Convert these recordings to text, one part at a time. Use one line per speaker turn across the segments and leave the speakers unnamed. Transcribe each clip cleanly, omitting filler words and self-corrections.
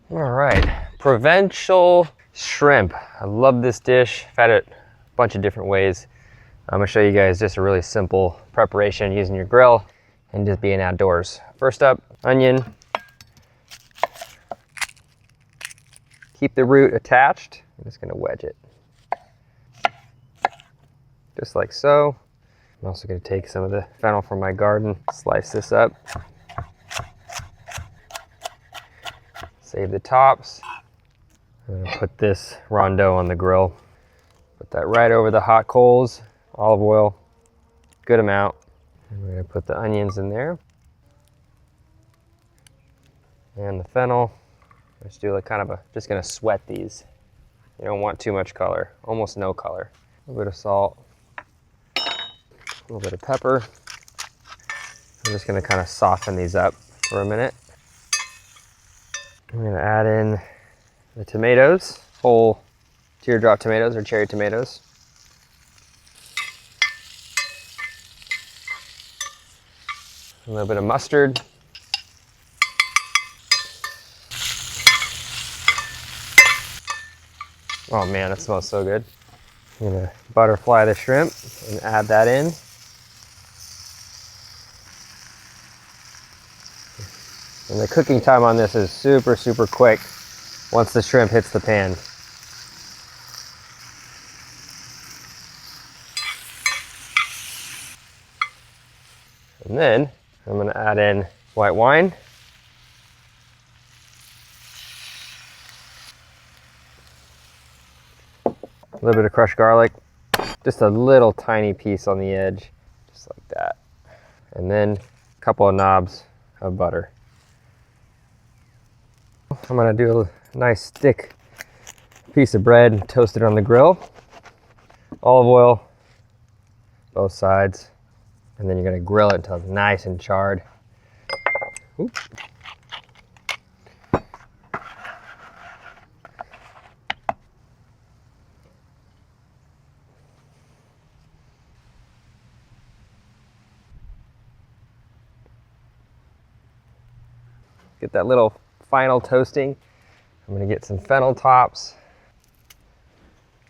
All right, Provençal shrimp. I love this dish. I've had it a bunch of different ways. I'm gonna show you guys just a really simple preparation using your grill and just being outdoors. First up, onion. Keep the root attached. I'm just gonna wedge it. Just like so. I'm also gonna take some of the fennel from my garden, slice this up. Save the tops. I'm gonna put this rondeau on the grill. Put that right over the hot coals. Olive oil, good amount. And we're gonna put the onions in there. And the fennel. Just do like kind of just gonna sweat these. You don't want too much color, almost no color. A little bit of salt, a little bit of pepper. I'm just gonna kind of soften these up for a minute. I'm gonna add in the tomatoes, whole teardrop tomatoes or cherry tomatoes. A little bit of mustard. Oh man, it smells so good. I'm gonna butterfly the shrimp and add that in. And the cooking time on this is super, super quick once the shrimp hits the pan. And then I'm gonna add in white wine. A little bit of crushed garlic, just a little tiny piece on the edge, just like that. And then a couple of knobs of butter. I'm gonna do a nice thick piece of bread and toast it on the grill. Olive oil, both sides. And then you're gonna grill it until it's nice and charred. Oop. Get that little final toasting. I'm gonna get some fennel tops,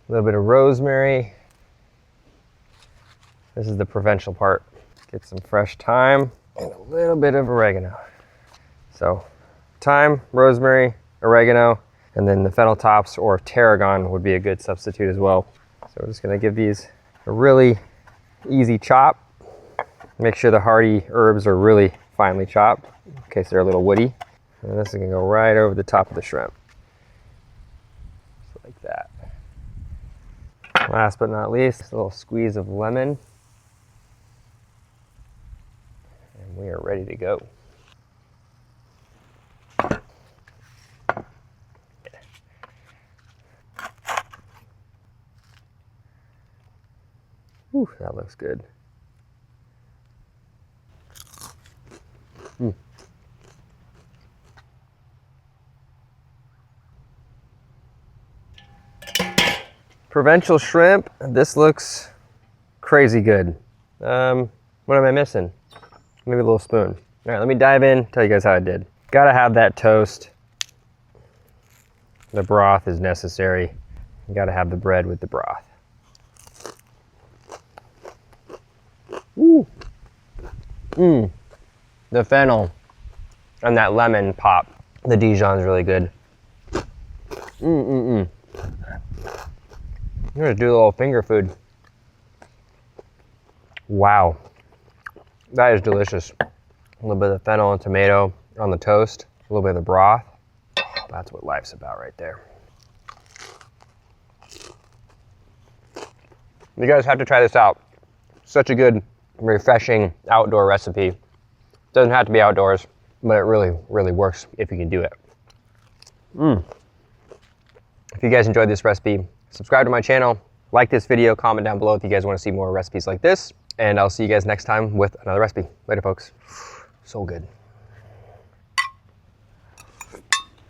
a little bit of rosemary. This is the Provençal part. Get some fresh thyme and a little bit of oregano. So thyme, rosemary, oregano, and then the fennel tops or tarragon would be a good substitute as well. So we're just gonna give these a really easy chop. Make sure the hardy herbs are really finely chopped in case they're a little woody. And this is gonna go right over the top of the shrimp. Just like that. Last but not least, a little squeeze of lemon. And we are ready to go. Whew, that looks good. Provençal shrimp, this looks crazy good. What am I missing? Maybe a little spoon. All right, let me dive in, tell you guys how I did. Gotta have that toast. The broth is necessary. You gotta have the bread with the broth. Ooh. The fennel and that lemon pop. The Dijon's really good. I'm gonna do a little finger food. Wow, that is delicious. A little bit of fennel and tomato on the toast, a little bit of the broth. That's what life's about right there. You guys have to try this out. Such a good, refreshing outdoor recipe. Doesn't have to be outdoors, but it really, really works if you can do it. If you guys enjoyed this recipe, subscribe to my channel, like this video, comment down below if you guys want to see more recipes like this, and I'll see you guys next time with another recipe. Later, folks. So good.